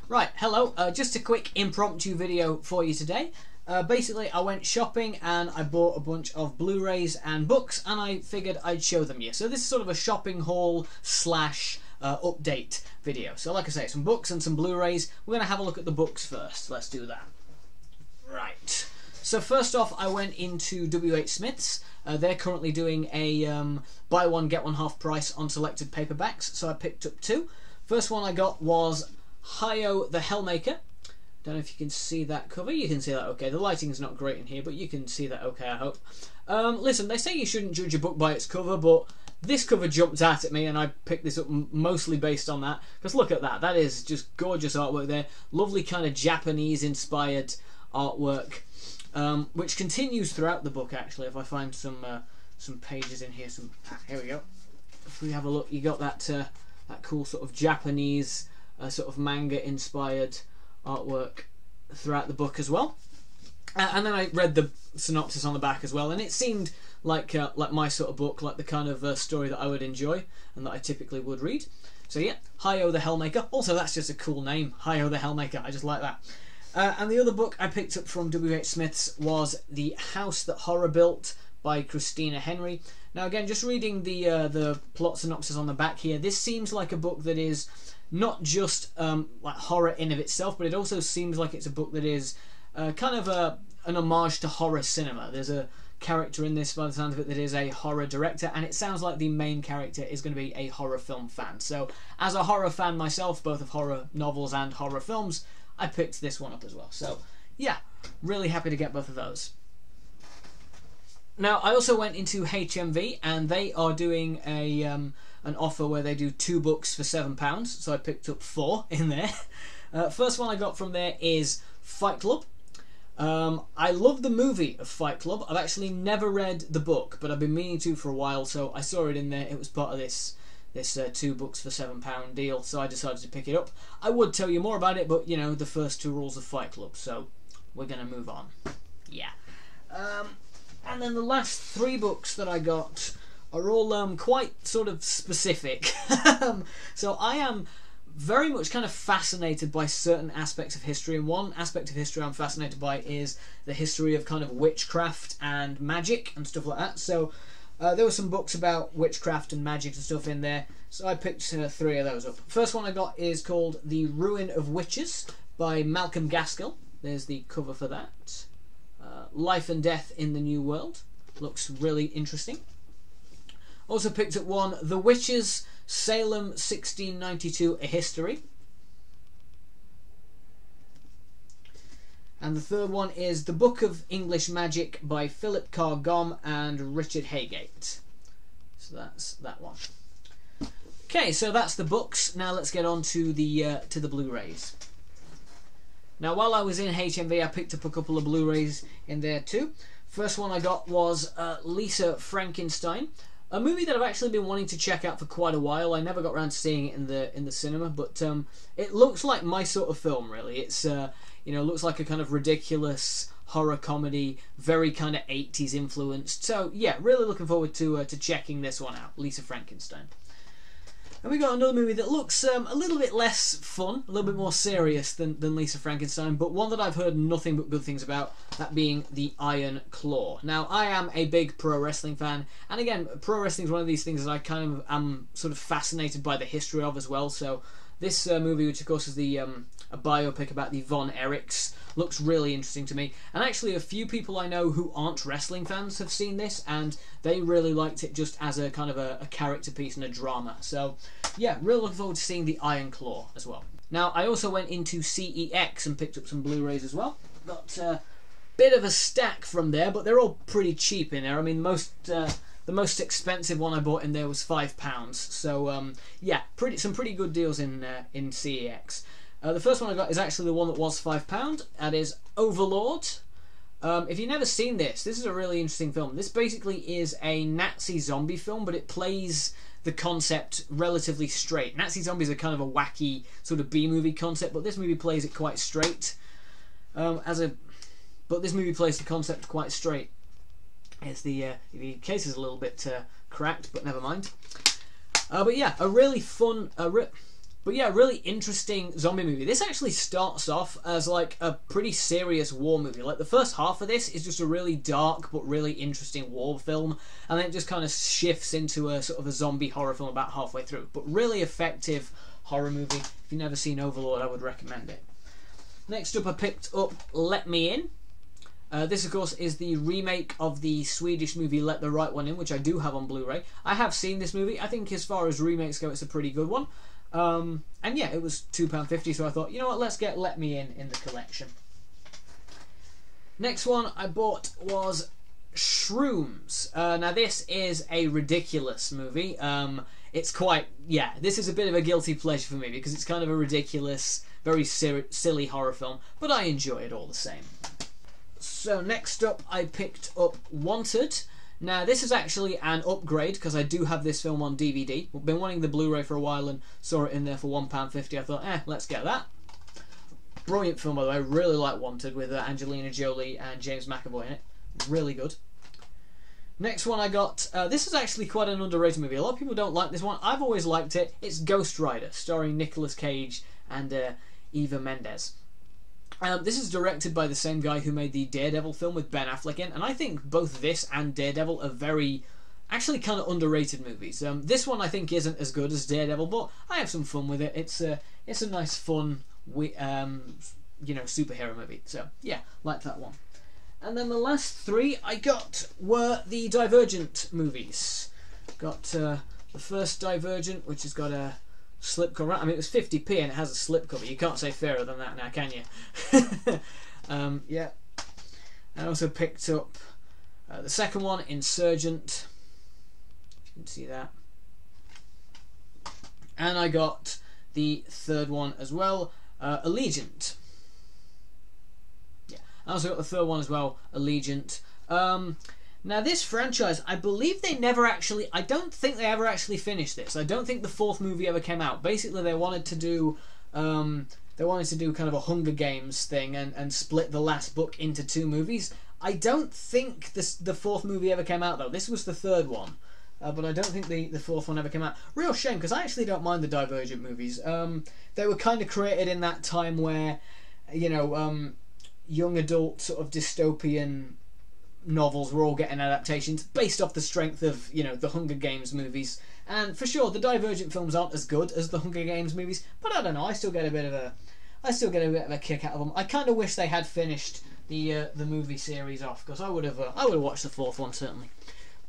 Right, hello, just a quick impromptu video for you today. Basically, I went shopping and I bought a bunch of Blu-rays and books, and I figured I'd show them you. So this is sort of a shopping haul slash update video. So like I say, some books and some Blu-rays. We're going to have a look at the books first. Let's do that. Right. So first off, I went into WH Smith's. They're currently doing a buy one, get one half price on selected paperbacks, so I picked up two. First one I got was Hayo the Hellmaker. Don't know if you can see that cover. You can see that okay. The lighting's not great in here, but you can see that okay, I hope. Listen, they say you shouldn't judge a book by its cover, but this cover jumped out at me and I picked this up mostly based on that. Because look at that. That is just gorgeous artwork there. Lovely kind of Japanese-inspired artwork, which continues throughout the book, actually. If I find some pages in here. Here we go. If we have a look, you got that, that cool sort of Japanese sort of manga-inspired artwork throughout the book as well. And then I read the synopsis on the back as well, and it seemed like my sort of book, like the kind of story that I would enjoy and that I typically would read. So yeah, Hayo the Hellmaker. Also, that's just a cool name, Hayo the Hellmaker. I just like that. And the other book I picked up from WH Smith's was The House That Horror Built by Christina Henry. Now again, just reading the plot synopsis on the back here, this seems like a book that is not just like horror in of itself, but it also seems like it's a book that is kind of an homage to horror cinema. There's a character in this, by the sound of it, that is a horror director, and it sounds like the main character is going to be a horror film fan. So as a horror fan myself, both of horror novels and horror films, I picked this one up as well. So yeah, really happy to get both of those. Now I also went into HMV, and they are doing a an offer where they do 2 books for £7, so I picked up 4 in there. First one I got from there is Fight Club. I love the movie of Fight Club. I've actually never read the book, but I've been meaning to for a while, so I saw it in there. It was part of this 2 books for £7 deal, so I decided to pick it up. I would tell you more about it, but you know, the first 2 rules of Fight Club, so we're going to move on. Yeah. And then the last 3 books that I got are all quite sort of specific. So I am very much kind of fascinated by certain aspects of history, and one aspect of history I'm fascinated by is the history of kind of witchcraft and magic and stuff like that. So there were some books about witchcraft and magic and stuff in there, so I picked 3 of those up. First one I got is called The Ruin of Witches by Malcolm Gaskill. There's the cover for that. Life and Death in the New World. Looks really interesting. Also picked up one, The Witches, Salem 1692, A History. And the third one is The Book of English Magic by Philip Carr Gomm and Richard Haygate. So that's that one. Okay, so that's the books. Now let's get on to the Blu-rays. Now while I was in HMV, I picked up a couple of Blu-rays in there too. First one I got was Lisa Frankenstein, a movie that I've actually been wanting to check out for quite a while. I never got around to seeing it in the cinema, but it looks like my sort of film, really. It's you know, looks like a kind of ridiculous horror comedy, very kind of 80s influenced. So yeah, really looking forward to checking this one out, Lisa Frankenstein. And we got another movie that looks a little bit less fun, a little bit more serious than Lisa Frankenstein, but one that I've heard nothing but good things about, that being The Iron Claw. Now, I am a big pro wrestling fan, and again, pro wrestling is one of these things that I kind of am sort of fascinated by the history of as well, so this movie, which of course is the a biopic about the Von Erichs, looks really interesting to me. And actually a few people I know who aren't wrestling fans have seen this, and they really liked it just as a kind of a character piece and a drama. So yeah, really looking forward to seeing The Iron Claw as well. Now I also went into CEX and picked up some Blu-rays as well. Got a bit of a stack from there, but they're all pretty cheap in there. I mean, the most expensive one I bought in there was £5. So yeah, some pretty good deals in CEX. The first one I got is actually the one that was £5. That is Overlord. If you've never seen this, this is a really interesting film. This basically is a Nazi zombie film, but it plays the concept relatively straight. Nazi zombies are kind of a wacky sort of B-movie concept, but this movie plays it quite straight. But this movie plays the concept quite straight. It's the case is a little bit cracked, but never mind. But yeah, a really fun, But yeah, really interesting zombie movie. This actually starts off as like a pretty serious war movie. Like the first half of this is just a really dark but really interesting war film, and then it just kind of shifts into a sort of a zombie horror film about halfway through. But really effective horror movie. If you've never seen Overlord, I would recommend it. Next up, I picked up Let Me In. This, of course, is the remake of the Swedish movie Let the Right One In, which I do have on Blu-ray. I have seen this movie. I think as far as remakes go, it's a pretty good one. And yeah, it was £2.50, so I thought, you know what, let's get Let Me In the collection. Next one I bought was Shrooms. Now this is a ridiculous movie. It's quite, yeah, this is a bit of a guilty pleasure for me because it's kind of a ridiculous, very silly horror film, but I enjoy it all the same. So next up I picked up Wanted. Now this is actually an upgrade because I do have this film on DVD. I've been wanting the Blu-ray for a while and saw it in there for £1.50. I thought, let's get that. Brilliant film, by the way. I really like Wanted with Angelina Jolie and James McAvoy in it. Really good. Next one I got, this is actually quite an underrated movie. A lot of people don't like this one. I've always liked it. It's Ghost Rider, starring Nicolas Cage and Eva Mendes. This is directed by the same guy who made the Daredevil film with Ben Affleck in, and I think both this and Daredevil are very, actually kind of underrated movies. This one I think isn't as good as Daredevil, but I have some fun with it. It's a nice, fun, superhero movie. So yeah, like that one. And then the last three I got were the Divergent movies. Got the first Divergent, which has got a slipcover. I mean, it was 50p and it has a slipcover. You can't say fairer than that now, can you? Yeah. I also picked up the second one, Insurgent. You can see that. And I got the third one as well, Allegiant. Yeah. I also got the third one as well, Allegiant. Now this franchise, I believe they never actually, I don't think they ever actually finished this. I don't think the fourth movie ever came out. Basically they wanted to do kind of a Hunger Games thing and split the last book into two movies. I don't think the fourth movie ever came out though. This was the third one. But I don't think the fourth one ever came out. Real shame, because I actually don't mind the Divergent movies. They were kind of created in that time where, young adult sort of dystopian novels were all getting adaptations based off the strength of the Hunger Games movies, and for sure the Divergent films aren't as good as the Hunger Games movies, but I don't know, I still get a bit of a kick out of them. I kind of wish they had finished the movie series off, because I would have watched the fourth one certainly.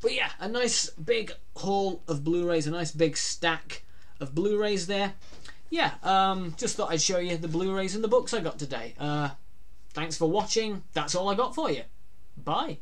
But yeah, a nice big haul of Blu-rays, a nice big stack of Blu-rays there. Yeah, just thought I'd show you the Blu-rays and the books I got today. Thanks for watching. That's all I got for you. Bye.